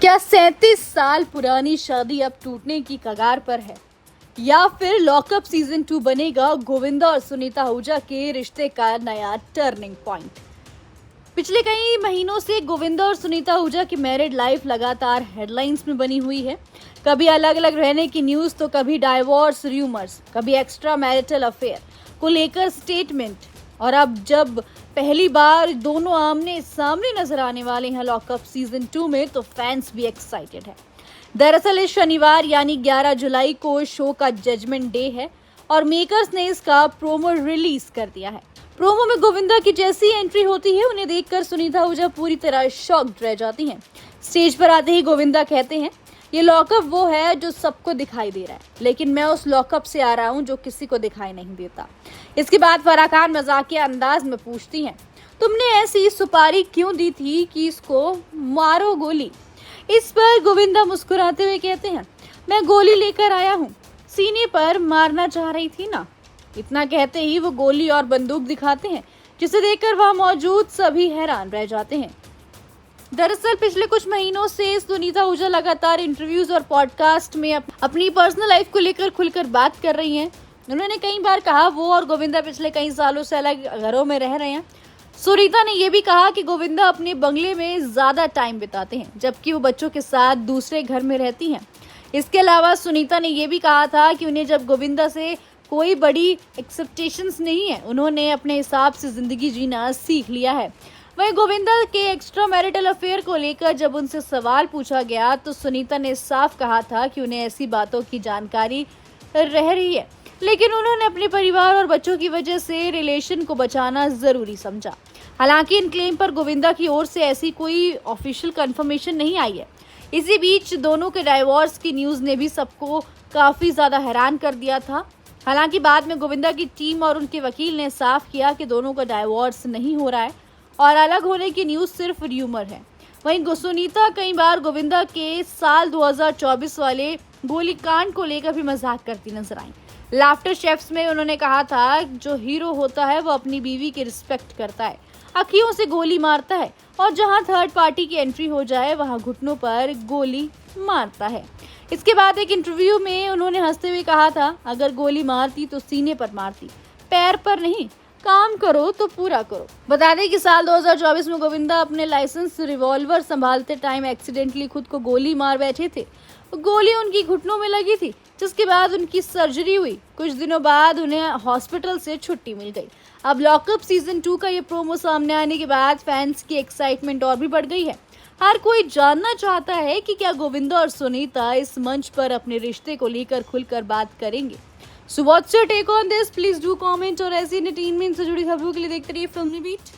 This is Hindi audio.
क्या 37 साल पुरानी शादी अब टूटने की कगार पर है, या फिर लॉकअप सीजन 2 बनेगा गोविंदा और सुनीता आहूजा के रिश्ते का नया टर्निंग पॉइंट। पिछले कई महीनों से गोविंदा और सुनीता आहूजा की मैरिड लाइफ लगातार हेडलाइंस में बनी हुई है। कभी अलग अलग रहने की न्यूज तो कभी डाइवोर्स रूमर्स, कभी एक्स्ट्रा मैरिटल अफेयर को लेकर स्टेटमेंट, और अब जब पहली बार दोनों आमने सामने नजर आने वाले हैं लॉकअप सीजन 2 में, तो फैंस भी एक्साइटेड है। दरअसल इस शनिवार यानी 11 जुलाई को शो का जजमेंट डे है और मेकर्स ने इसका प्रोमो रिलीज कर दिया है। प्रोमो में गोविंदा की जैसी एंट्री होती है, उन्हें देखकर सुनीता आहूजा पूरी तरह शॉक्ड रह जाती हैं। स्टेज पर आते ही गोविंदा कहते हैं, ये लॉकअप वो है जो सबको दिखाई दे रहा है, लेकिन मैं उस लॉकअप से आ रहा हूँ जो किसी को दिखाई नहीं देता। इसके बाद फराह खान मजाकिया अंदाज में पूछती हैं, तुमने ऐसी सुपारी क्यों दी थी कि इसको मारो गोली। इस पर गोविंदा मुस्कुराते हुए कहते हैं, मैं गोली लेकर आया हूँ, सीने पर मारना चाह रही थी ना। इतना कहते ही वो गोली और बंदूक दिखाते हैं, जिसे देखकर वहां मौजूद सभी हैरान रह जाते हैं। दरअसल पिछले कुछ महीनों से सुनीता आहूजा लगातार इंटरव्यूज और पॉडकास्ट में अपनी पर्सनल लाइफ को लेकर खुलकर बात कर रही हैं। उन्होंने कई बार कहा वो और गोविंदा पिछले कई सालों से अलग घरों में रह रहे हैं। सुनीता ने यह भी कहा कि गोविंदा अपने बंगले में ज्यादा टाइम बिताते हैं, जबकि वो बच्चों के साथ दूसरे घर में रहती हैं। इसके अलावा सुनीता ने यह भी कहा था कि उन्हें जब गोविंदा से कोई बड़ी एक्सपेक्टेशंस नहीं है, उन्होंने अपने हिसाब से जिंदगी जीना सीख लिया है। वहीं गोविंदा के एक्स्ट्रा मैरिटल अफेयर को लेकर जब उनसे सवाल पूछा गया, तो सुनीता ने साफ कहा था कि उन्हें ऐसी बातों की जानकारी रह रही है, लेकिन उन्होंने अपने परिवार और बच्चों की वजह से रिलेशन को बचाना जरूरी समझा। हालांकि इन क्लेम पर गोविंदा की ओर से ऐसी कोई ऑफिशियल कंफर्मेशन नहीं आई है। इसी बीच दोनों के डाइवोर्स की न्यूज ने भी सबको काफी ज्यादा हैरान कर दिया था। हालांकि बाद में गोविंदा की टीम और उनके वकील ने साफ किया कि दोनों का डाइवोर्स नहीं हो रहा है और अलग होने की न्यूज सिर्फ र्यूमर है। वहीं सुनीता कई बार गोविंदा के साल 2024 वाले गोलीकांड को लेकर भी मजाक करती नजर आई। लाफ्टर शेफ्स में उन्होंने कहा था, जो हीरो होता है वो अपनी बीवी की रिस्पेक्ट करता है, अखियों से गोली मारता है, और जहां थर्ड पार्टी की एंट्री हो जाए वहां घुटनों पर गोली मारता है। इसके बाद एक इंटरव्यू में उन्होंने हंसते हुए कहा था, अगर गोली मारती तो सीने पर मारती, पैर पर नहीं। काम करो तो पूरा करो। बता दें कि साल 2024 में गोविंदा अपने लाइसेंस रिवॉल्वर संभालते टाइम एक्सीडेंटली खुद को गोली मार बैठे थे। गोली उनकी घुटनों में लगी थी, जिसके बाद उनकी सर्जरी हुई। कुछ दिनों बाद उन्हें हॉस्पिटल से छुट्टी मिल गई। अब लॉकअप सीजन 2 का ये प्रोमो सामने आने के बाद फैंस की एक्साइटमेंट और भी बढ़ गई है। हर कोई जानना चाहता है कि क्या गोविंदा और सुनीता इस मंच पर अपने रिश्ते को लेकर खुलकर बात करेंगे। So what's your take on this? Please do comment, और ऐसी एंटरटेनमेंट से जुड़ी खबरों के लिए देखते रहिए फिल्मी बीट।